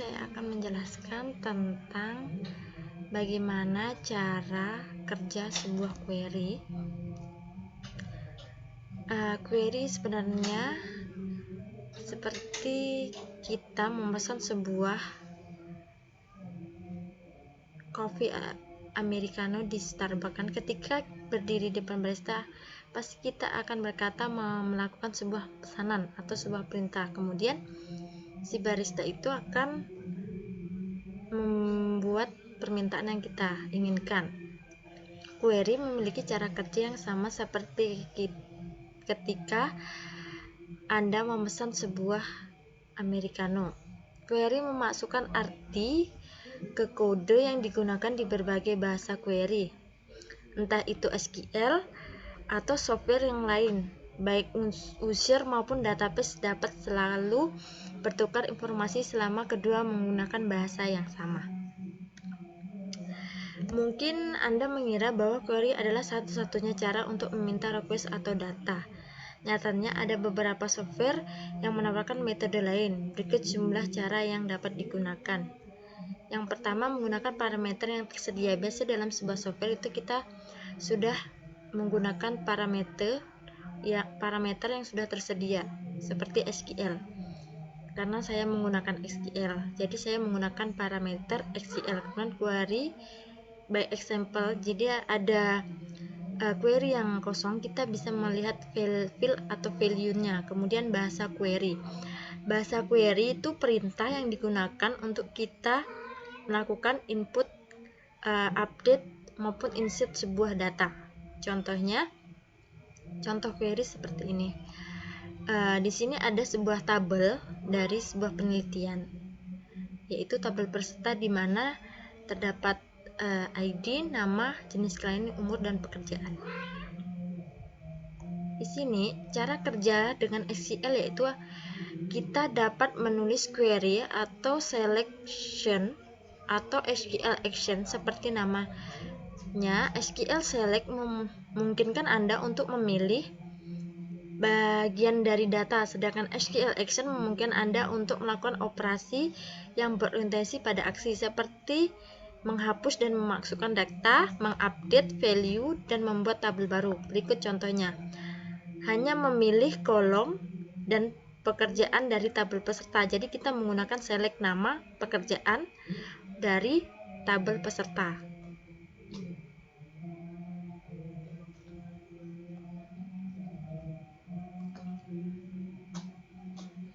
saya akan menjelaskan tentang bagaimana cara kerja sebuah query. Query sebenarnya seperti kita memesan sebuah kopi americano di Starbucks. Kan ketika berdiri di depan barista, pasti kita akan berkata melakukan sebuah pesanan atau sebuah perintah. Kemudian si barista itu akan membuat permintaan yang kita inginkan. Query memiliki cara kerja yang sama seperti ketika Anda memesan sebuah americano. Query memasukkan arti ke kode yang digunakan di berbagai bahasa query, entah itu SQL atau software yang lain. Baik user maupun database dapat selalu bertukar informasi selama kedua menggunakan bahasa yang sama. Mungkin Anda mengira bahwa query adalah satu-satunya cara untuk meminta request atau data. Nyatanya ada beberapa software yang menawarkan metode lain. Berikut jumlah cara yang dapat digunakan. Yang pertama, menggunakan parameter yang tersedia. Biasa dalam sebuah software itu kita sudah menggunakan parameter yang sudah tersedia seperti SQL. Karena saya menggunakan SQL, jadi saya menggunakan parameter SQL. Kemudian query by example, jadi ada query yang kosong, kita bisa melihat field atau value-nya. Kemudian bahasa query. Bahasa query itu perintah yang digunakan untuk kita melakukan input, update maupun insert sebuah data. Contoh query seperti ini. Di sini ada sebuah tabel dari sebuah penelitian, yaitu tabel peserta di mana terdapat ID, nama, jenis kelamin, umur, dan pekerjaan. Di sini cara kerja dengan SQL yaitu kita dapat menulis query atau selection atau SQL action seperti namanya. SQL select memungkinkan Anda untuk memilih bagian dari data, sedangkan SQL action memungkinkan Anda untuk melakukan operasi yang berorientasi pada aksi seperti menghapus dan memasukkan data, mengupdate value, dan membuat tabel baru. Berikut contohnya. Hanya memilih kolom dan pekerjaan dari tabel peserta. Jadi kita menggunakan select nama, pekerjaan dari tabel peserta.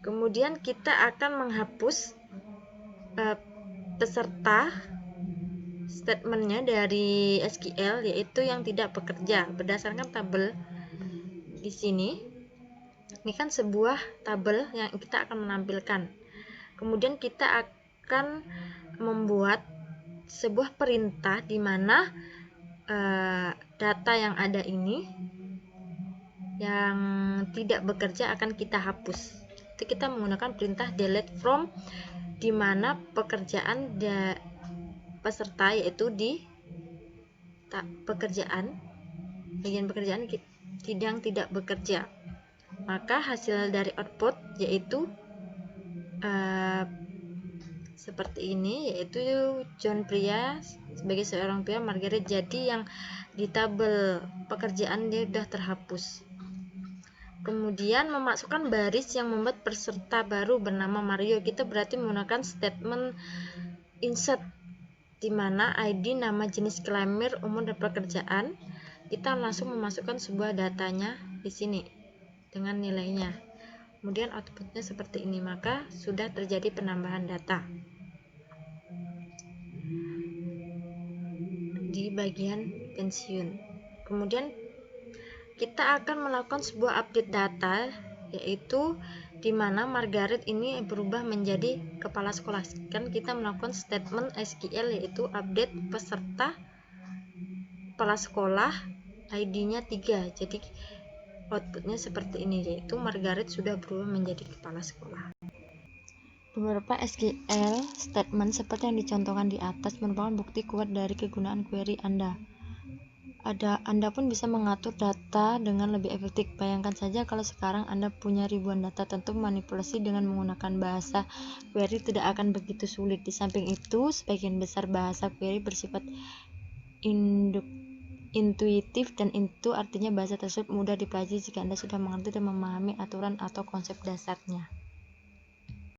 Kemudian kita akan menghapus peserta statementnya dari SQL, yaitu yang tidak bekerja berdasarkan tabel di sini. Ini kan sebuah tabel yang kita akan menampilkan. Kemudian kita akan membuat sebuah perintah di mana data yang ada ini yang tidak bekerja akan kita hapus. Itu kita menggunakan perintah delete from, di mana pekerjaan peserta yaitu di bagian pekerjaan yang tidak bekerja. Maka hasil dari output yaitu seperti ini, yaitu John pria sebagai seorang pria, Margaret jadi yang di tabel pekerjaan dia sudah terhapus. Kemudian memasukkan baris yang membuat peserta baru bernama Mario. Kita berarti menggunakan statement insert, di mana ID, nama, jenis kelamin, umur, dan pekerjaan. Kita langsung memasukkan sebuah datanya di sini dengan nilainya. Kemudian outputnya seperti ini, maka sudah terjadi penambahan data di bagian pensiun. Kemudian kita akan melakukan sebuah update data, yaitu di mana Margaret ini berubah menjadi kepala sekolah. Kan kita melakukan statement SQL yaitu update peserta kepala sekolah, ID-nya 3. Jadi outputnya seperti ini, yaitu Margaret sudah berubah menjadi kepala sekolah. Beberapa SQL statement seperti yang dicontohkan di atas merupakan bukti kuat dari kegunaan query Anda. Anda pun bisa mengatur data dengan lebih efektif. Bayangkan saja kalau sekarang Anda punya ribuan data, tentu manipulasi dengan menggunakan bahasa query tidak akan begitu sulit. Di samping itu, sebagian besar bahasa query bersifat intuitif, dan itu artinya bahasa tersebut mudah dipelajari jika Anda sudah mengerti dan memahami aturan atau konsep dasarnya.